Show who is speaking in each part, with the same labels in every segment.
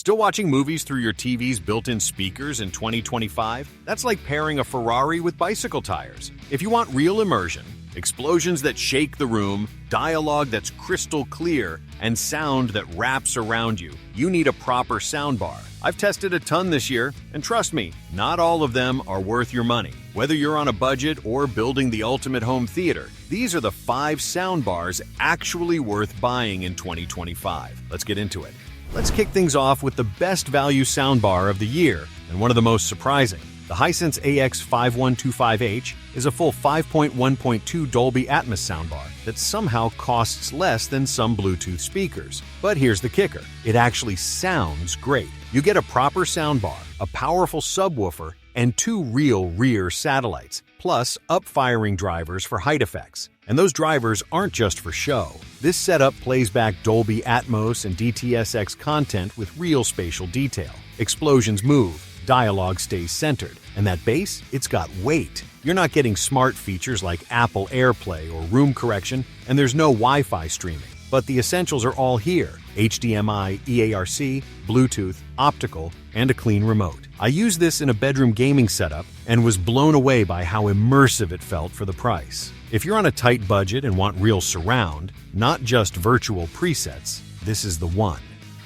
Speaker 1: Still watching movies through your TV's built-in speakers in 2025? That's like pairing a Ferrari with bicycle tires. If you want real immersion, explosions that shake the room, dialogue that's crystal clear, and sound that wraps around you, you need a proper soundbar. I've tested a ton this year, and trust me, not all of them are worth your money. Whether you're on a budget or building the ultimate home theater, these are the 5 soundbars actually worth buying in 2025. Let's get into it. Let's kick things off with the best value soundbar of the year, and one of the most surprising. The Hisense AX5125H is a full 5.1.2 Dolby Atmos soundbar that somehow costs less than some Bluetooth speakers. But here's the kicker. It actually sounds great. You get a proper soundbar, a powerful subwoofer, and 2 real rear satellites, plus up-firing drivers for height effects. And those drivers aren't just for show. This setup plays back Dolby Atmos and DTS:X content with real spatial detail. Explosions move, dialogue stays centered, and that bass, it's got weight. You're not getting smart features like Apple AirPlay or room correction, and there's no Wi-Fi streaming. But the essentials are all here: HDMI, eARC, Bluetooth, optical, and a clean remote. I used this in a bedroom gaming setup and was blown away by how immersive it felt for the price. If you're on a tight budget and want real surround, not just virtual presets, this is the one.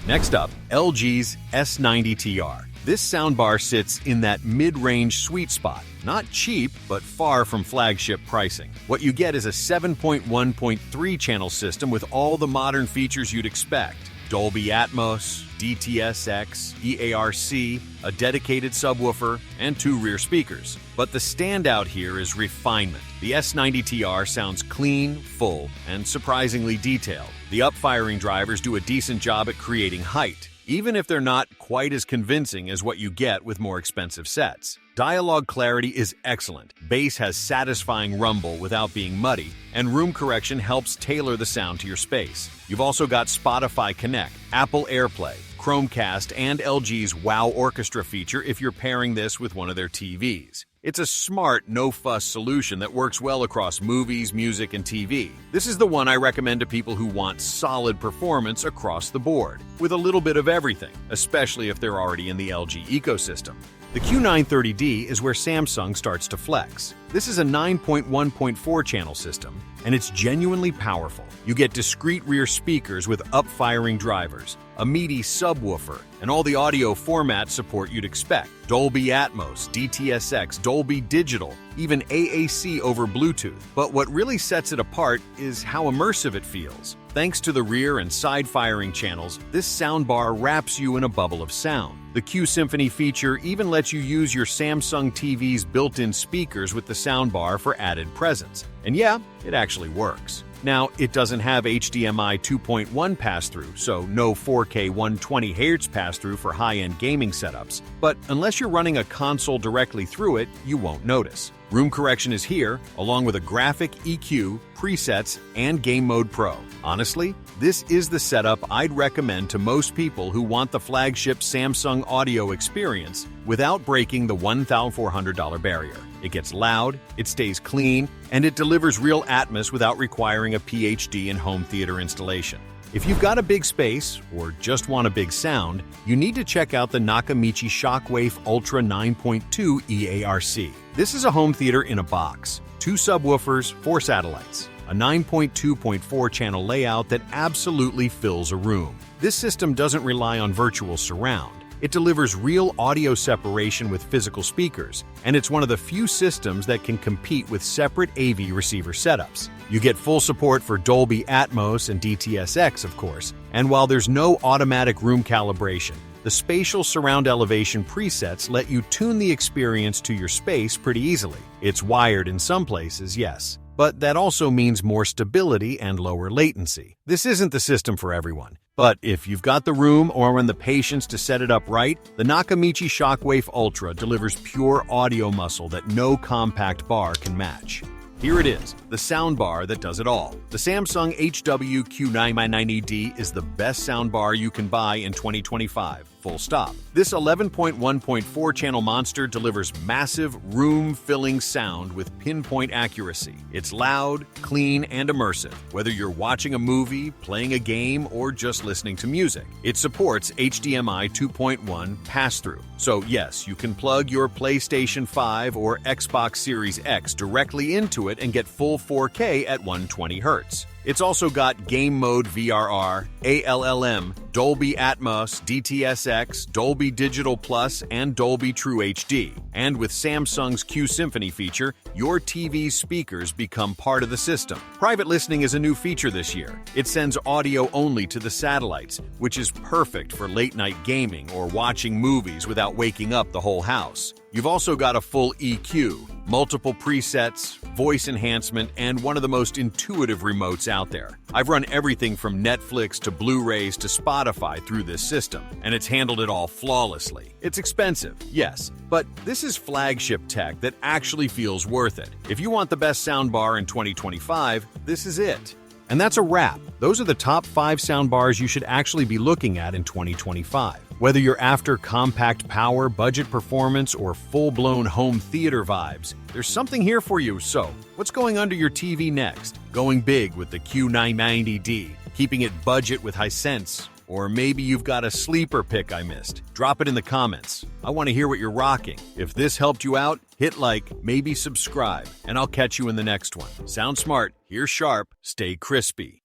Speaker 1: Next up, LG's S90TR. This soundbar sits in that mid-range sweet spot. Not cheap, but far from flagship pricing. What you get is a 7.1.3 channel system with all the modern features you'd expect. Dolby Atmos, DTS:X, eARC, a dedicated subwoofer, and 2 rear speakers. But the standout here is refinement. The S90TR sounds clean, full, and surprisingly detailed. The up-firing drivers do a decent job at creating height, even if they're not quite as convincing as what you get with more expensive sets. Dialogue clarity is excellent, bass has satisfying rumble without being muddy, and room correction helps tailor the sound to your space. You've also got Spotify Connect, Apple AirPlay, Chromecast, and LG's Wow Orchestra feature if you're pairing this with one of their TVs. It's a smart, no-fuss solution that works well across movies, music, and TV. This is the one I recommend to people who want solid performance across the board, with a little bit of everything, especially if they're already in the LG ecosystem. The Q930D is where Samsung starts to flex. This is a 9.1.4 channel system, and it's genuinely powerful. You get discrete rear speakers with up-firing drivers, a meaty subwoofer, and all the audio format support you'd expect. Dolby Atmos, DTS:X, Dolby Digital, even AAC over Bluetooth. But what really sets it apart is how immersive it feels. Thanks to the rear and side firing channels, this soundbar wraps you in a bubble of sound. The Q Symphony feature even lets you use your Samsung TV's built-in speakers with the soundbar for added presence. And yeah, it actually works. Now, it doesn't have HDMI 2.1 pass-through, so no 4K 120Hz pass-through for high-end gaming setups. But unless you're running a console directly through it, you won't notice. Room correction is here, along with a graphic EQ, presets, and Game Mode Pro. Honestly, this is the setup I'd recommend to most people who want the flagship Samsung audio experience without breaking the $1,400 barrier. It gets loud, it stays clean, and it delivers real Atmos without requiring a PhD in home theater installation. If you've got a big space, or just want a big sound, you need to check out the Nakamichi Shockwafe Ultra 9.2 eARC. This is a home theater in a box. 2 subwoofers, 4 satellites. A 9.2.4 channel layout that absolutely fills a room. This system doesn't rely on virtual surround. It delivers real audio separation with physical speakers, and it's one of the few systems that can compete with separate AV receiver setups. You get full support for Dolby Atmos and DTS:X, of course, and while there's no automatic room calibration, the spatial surround elevation presets let you tune the experience to your space pretty easily. It's wired in some places, yes, but that also means more stability and lower latency. This isn't the system for everyone. But if you've got the room or the patience to set it up right, the Nakamichi Shockwafe Ultra delivers pure audio muscle that no compact bar can match. Here it is, the soundbar that does it all. The Samsung HW-Q990D is the best soundbar you can buy in 2025. Full stop. This 11.1.4 channel monster delivers massive, room-filling sound with pinpoint accuracy. It's loud, clean, and immersive, whether you're watching a movie, playing a game, or just listening to music. It supports HDMI 2.1 pass-through. So yes, you can plug your PlayStation 5 or Xbox Series X directly into it and get full 4K at 120 Hz. It's also got game mode VRR, ALLM, Dolby Atmos, DTS:X, Dolby Digital Plus, and Dolby True HD. And with Samsung's Q Symphony feature, your TV's speakers become part of the system. Private listening is a new feature this year. It sends audio only to the satellites, which is perfect for late-night gaming or watching movies without waking up the whole house. You've also got a full EQ, multiple presets, voice enhancement, and one of the most intuitive remotes out there. I've run everything from Netflix to Blu-rays to Spotify through this system, and it's handled it all flawlessly. It's expensive, yes, but this is flagship tech that actually feels worth it. If you want the best soundbar in 2025, this is it. And that's a wrap. Those are the top 5 soundbars you should actually be looking at in 2025. Whether you're after compact power, budget performance, or full-blown home theater vibes, there's something here for you. So, what's going under your TV next? Going big with the Q990D, keeping it budget with Hisense, or maybe you've got a sleeper pick I missed. Drop it in the comments. I want to hear what you're rocking. If this helped you out, hit like, maybe subscribe, and I'll catch you in the next one. Sound smart, hear sharp, stay crispy.